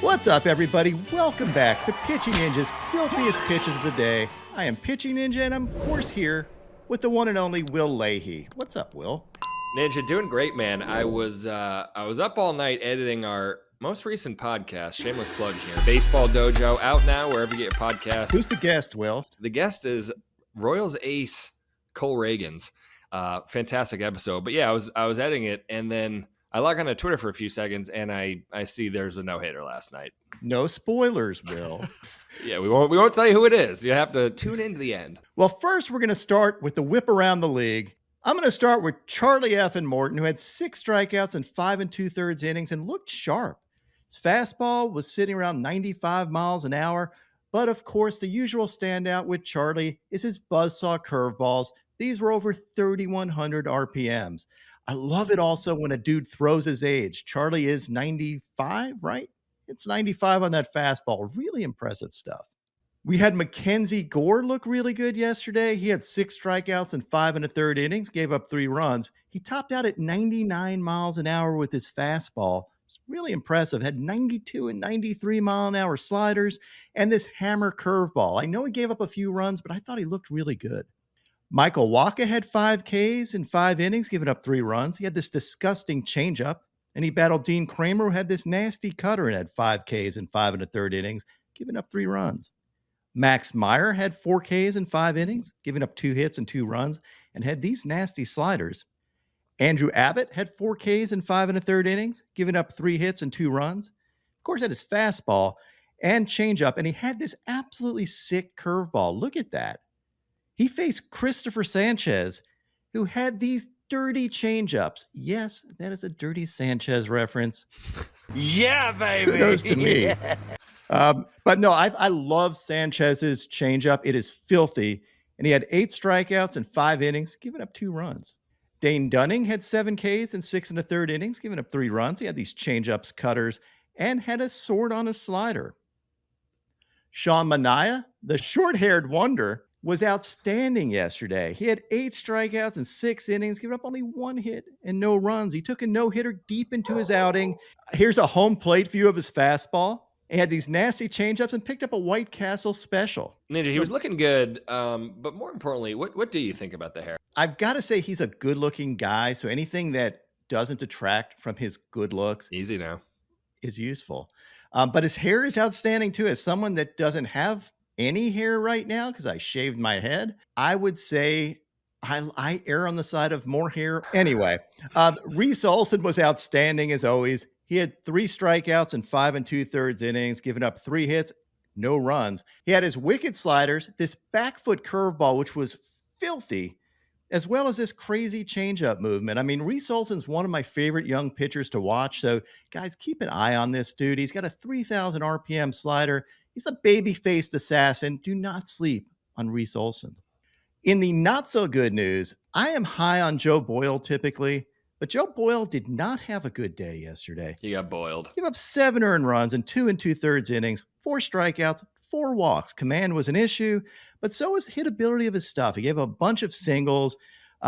What's up, everybody? Welcome back to Pitching Ninja's filthiest pitches of the day. I am Pitching Ninja, and I'm, of course, here with the one and only Will Leahey. What's up, Will? Ninja, doing great, man. I was up all night editing our most recent podcast. Shameless plug here. Baseball Dojo, out now wherever you get your podcasts. Who's the guest, Will? The guest is Royals ace Cole Reagans. Fantastic episode. But yeah, I was editing it, and then I log on to Twitter for a few seconds, and I see there's a no-hitter last night. No spoilers, Will. Yeah, we won't tell you who it is. You have to tune in to the end. Well, first we're going to start with the whip around the league. I'm going to start with Charlie F. and Morton, who had 6 strikeouts in 5 2/3 innings and looked sharp. His fastball was sitting around 95 miles an hour, but of course the usual standout with Charlie is his buzzsaw curveballs. These were over 3,100 RPMs. I love it also when a dude throws his age. Charlie is 95, right? It's 95 on that fastball. Really impressive stuff. We had Mackenzie Gore look really good yesterday. He had 6 strikeouts in 5 1/3 innings, gave up 3 runs. He topped out at 99 miles an hour with his fastball. It's really impressive. Had 92 and 93 mile an hour sliders and this hammer curveball. I know he gave up a few runs, but I thought he looked really good. Michael Wacha had 5 Ks in 5 innings, giving up 3 runs. He had this disgusting changeup, and he battled Dean Kramer, who had this nasty cutter and had 5 Ks in 5 1/3 innings, giving up 3 runs. Max Meyer had 4 Ks in 5 innings, giving up 2 hits and 2 runs, and had these nasty sliders. Andrew Abbott had 4 Ks in 5 1/3 innings, giving up 3 hits and 2 runs. Of course, had his fastball and changeup, and he had this absolutely sick curveball. Look at that. He faced Christopher Sanchez, who had these dirty changeups. Yes, that is a Dirty Sanchez reference. Yeah, baby. Kudos to me. Yeah. But no, I love Sanchez's changeup. It is filthy. And he had 8 strikeouts in 5 innings, giving up 2 runs. Dane Dunning had 7 Ks in 6 1/3 innings, giving up 3 runs. He had these changeups, cutters, and had a sword on his slider. Sean Manaea, the short-haired wonder, was outstanding yesterday. He had 8 strikeouts in 6 innings, giving up only 1 hit and no runs. He took a no-hitter deep into his outing. Here's a home plate view of his fastball. He had these nasty changeups and picked up a White Castle special. Ninja, he was looking good, but more importantly, what do you think about the hair? I've got to say he's a good-looking guy, so anything that doesn't detract from his good looks Easy now. is useful. But his hair is outstanding too. As someone that doesn't have any hair right now because I shaved my head, I would say I err on the side of more hair. Anyway, Reese Olson was outstanding as always. He had 3 strikeouts in 5 2/3 innings, giving up 3 hits, no runs. He had his wicked sliders, this back foot curveball, which was filthy, as well as this crazy changeup movement. I mean, Reese Olson's one of my favorite young pitchers to watch. So, guys, keep an eye on this dude. He's got a 3,000 RPM slider. He's the baby-faced assassin. Do not sleep on Reese Olson. In the not-so-good news, I am high on Joe Boyle typically, but Joe Boyle did not have a good day yesterday. He got boiled. Give up 7 earned runs in 2 2/3 innings, 4 strikeouts, 4 walks. Command was an issue, but so was the hitability of his stuff. He gave a bunch of singles.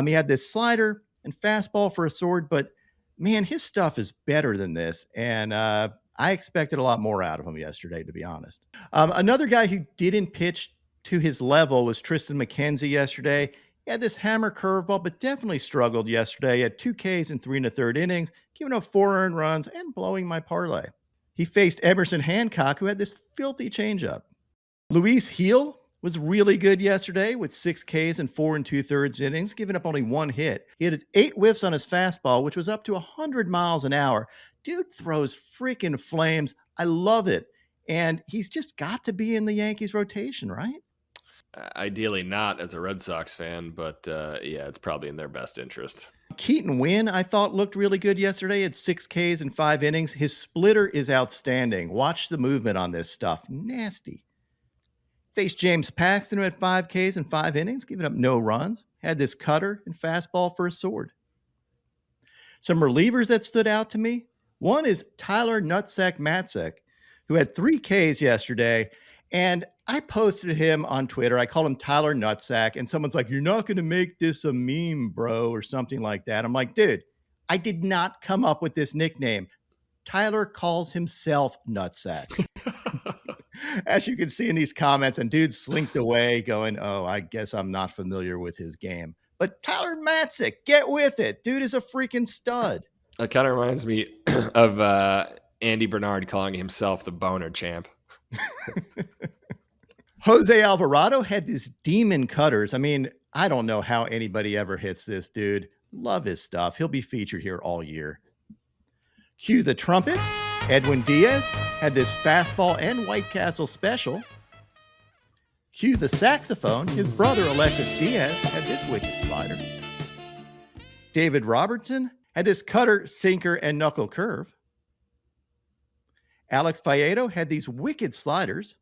He had this slider and fastball for a sword, but man, his stuff is better than this. And I expected a lot more out of him yesterday, to be honest. Another guy who didn't pitch to his level was Tristan McKenzie yesterday. He had this hammer curveball, but definitely struggled yesterday. He had 2 Ks in 3 1/3 innings, giving up 4 earned runs and blowing my parlay. He faced Emerson Hancock, who had this filthy changeup. Luis Heel was really good yesterday with 6 Ks in 4 2/3 innings, giving up only 1 hit. He had 8 whiffs on his fastball, which was up to 100 miles an hour. Dude throws freaking flames. I love it. And he's just got to be in the Yankees rotation, right? Ideally not as a Red Sox fan, but yeah, it's probably in their best interest. Keaton Winn, I thought, looked really good yesterday at 6 Ks in 5 innings. His splitter is outstanding. Watch the movement on this stuff. Nasty. Faced James Paxton, who had 5 Ks in 5 innings, giving up no runs. Had this cutter and fastball for a sword. Some relievers that stood out to me. One is Tyler Nutsack Matzek, who had 3 Ks yesterday. And I posted him on Twitter. I called him Tyler Nutsack. And someone's like, "You're not going to make this a meme, bro," or something like that. I'm like, dude, I did not come up with this nickname. Tyler calls himself nutsack. As you can see in these comments, and dude slinked away going, oh, I guess I'm not familiar with his game. But Tyler Matzik, get with it. Dude is a freaking stud. It kind of reminds me of Andy Bernard calling himself the boner champ. Jose Alvarado had these demon cutters. I mean, I don't know how anybody ever hits this dude. Love his stuff. He'll be featured here all year. Cue the trumpets. Edwin Diaz had this fastball and White Castle special. Cue the saxophone. His brother, Alexis Diaz, had this wicked slider. David Robertson had this cutter, sinker, and knuckle curve. Alex Faedo had these wicked sliders.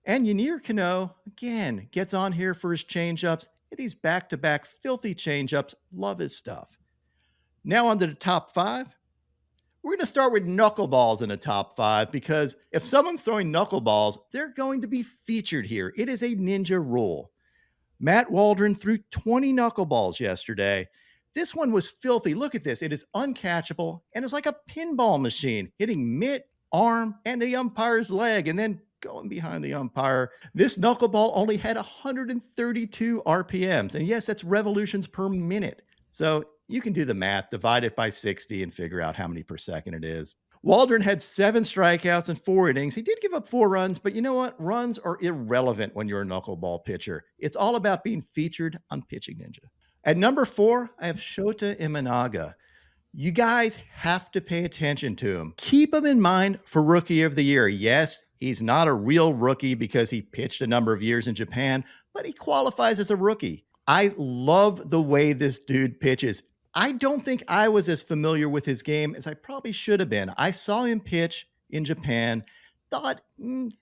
And Yanir Cano, again, gets on here for his changeups. These back-to-back filthy changeups. Love his stuff. Now on to the top 5. We're going to start with knuckleballs in the top 5 because if someone's throwing knuckleballs, they're going to be featured here. It is a ninja rule. Matt Waldron threw 20 knuckleballs yesterday. This one was filthy. Look at this. It is uncatchable and it's like a pinball machine hitting mitt, arm, and the umpire's leg and then going behind the umpire. This knuckleball only had 132 RPMs. And yes, that's revolutions per minute. So you can do the math, divide it by 60 and figure out how many per second it is. Waldron had 7 strikeouts and 4 innings. He did give up 4 runs, but you know what? Runs are irrelevant when you're a knuckleball pitcher. It's all about being featured on Pitching Ninja. At number 4, I have Shota Imanaga. You guys have to pay attention to him. Keep him in mind for Rookie of the Year. Yes, he's not a real rookie because he pitched a number of years in Japan, but he qualifies as a rookie. I love the way this dude pitches. I don't think I was as familiar with his game as I probably should have been. I saw him pitch in Japan, thought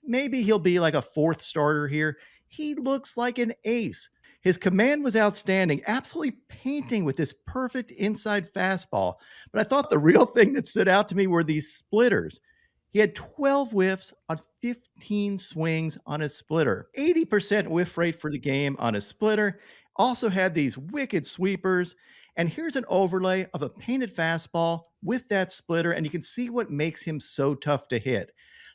maybe he'll be like a 4th starter here. He looks like an ace. His command was outstanding, absolutely painting with this perfect inside fastball. But I thought the real thing that stood out to me were these splitters. He had 12 whiffs on 15 swings on his splitter. 80% whiff rate for the game on his splitter. Also had these wicked sweepers. And here's an overlay of a painted fastball with that splitter, and you can see what makes him so tough to hit.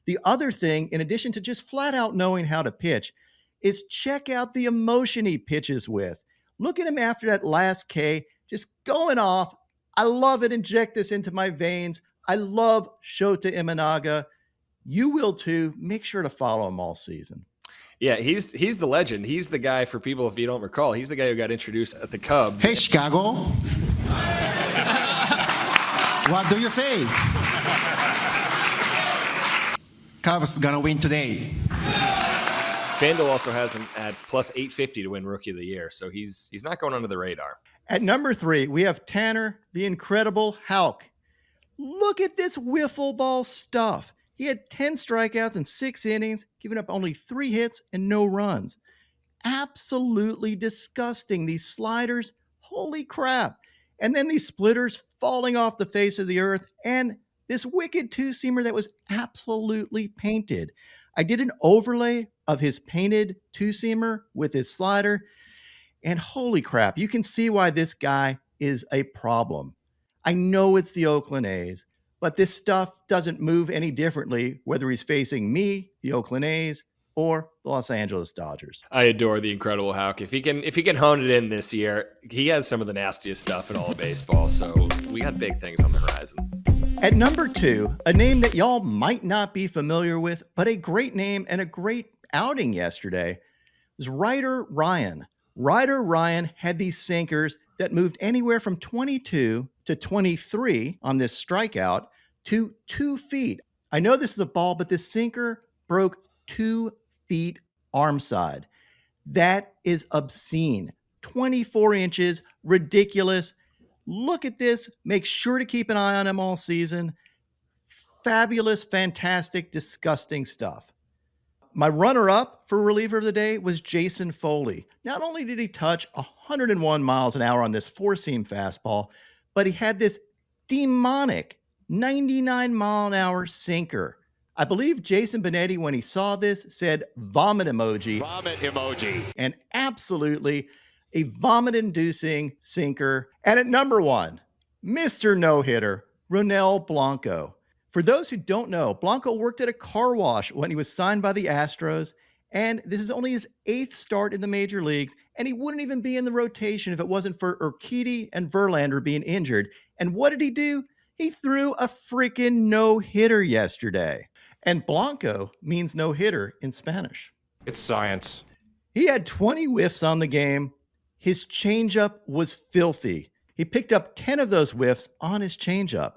The other thing, in addition to just flat out knowing how to pitch, is check out the emotion he pitches with. Look at him after that last K, just going off. I love it. Inject this into my veins. I love Shota Imanaga. You will too. Make sure to follow him all season. Yeah, he's the legend. He's the guy, for people, if you don't recall, he's the guy who got introduced at the Cubs. Hey, Chicago. What do you say? Cubs gonna win today. FanDuel also has him at plus 850 to win Rookie of the Year, so he's not going under the radar. At number 3, we have Tanner, the incredible Houck. Look at this wiffle ball stuff. He had 10 strikeouts in 6 innings, giving up only 3 hits and no runs. Absolutely disgusting. These sliders, holy crap. And then these splitters falling off the face of the earth, and this wicked 2-seamer that was absolutely painted. I did an overlay of his painted 2-seamer with his slider, and holy crap, you can see why this guy is a problem. I know it's the Oakland A's, but this stuff doesn't move any differently whether he's facing me, the Oakland A's, or the Los Angeles Dodgers. I adore the incredible Houck. If he can hone it in this year, he has some of the nastiest stuff in all of baseball. So we got big things on the horizon. At number 2, a name that y'all might not be familiar with, but a great name and a great outing yesterday, was Ryder Ryan. Ryder Ryan had these sinkers that moved anywhere from 22 to 23 on this strikeout to 2 feet. I know this is a ball, but this sinker broke 2 feet arm side. That is obscene. 24 inches, ridiculous. Look at this. Make sure to keep an eye on him all season. Fabulous, fantastic, disgusting stuff. My runner-up for reliever of the day was Jason Foley. Not only did he touch 101 miles an hour on this 4-seam fastball, but he had this demonic 99-mile-an-hour sinker. I believe Jason Benetti, when he saw this, said vomit emoji. Vomit emoji. And absolutely a vomit-inducing sinker. And at number 1, Mr. No-Hitter, Ronel Blanco. For those who don't know, Blanco worked at a car wash when he was signed by the Astros, and this is only his 8th start in the major leagues, and he wouldn't even be in the rotation if it wasn't for Urquidy and Verlander being injured. And what did he do? He threw a freaking no-hitter yesterday. And Blanco means no-hitter in Spanish. It's science. He had 20 whiffs on the game. His changeup was filthy. He picked up 10 of those whiffs on his changeup.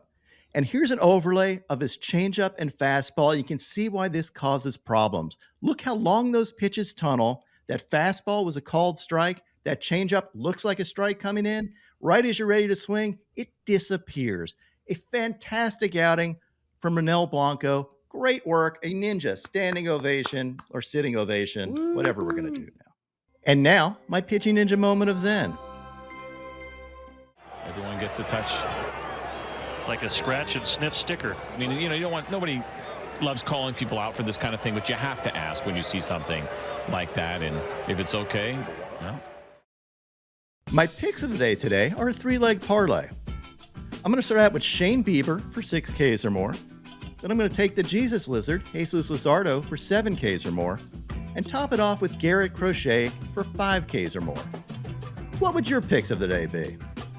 And here's an overlay of his changeup and fastball. You can see why this causes problems. Look how long those pitches tunnel. That fastball was a called strike. That changeup looks like a strike coming in. Right as you're ready to swing, it disappears. A fantastic outing from Ronel Blanco. Great work. A ninja standing ovation or sitting ovation, whatever we're going to do now. And now, my pitching ninja moment of Zen. Everyone gets a touch. It's like a scratch and sniff sticker. I mean, you don't want, nobody loves calling people out for this kind of thing, but you have to ask when you see something like that, and if it's okay, well. My picks of the day today are a 3-leg parlay. I'm going to start out with Shane Bieber for 6 Ks or more. Then I'm going to take the Jesus Lizard, Jesus Luzardo, for 7 Ks or more. And top it off with Garrett Crochet for 5 Ks or more. What would your picks of the day be?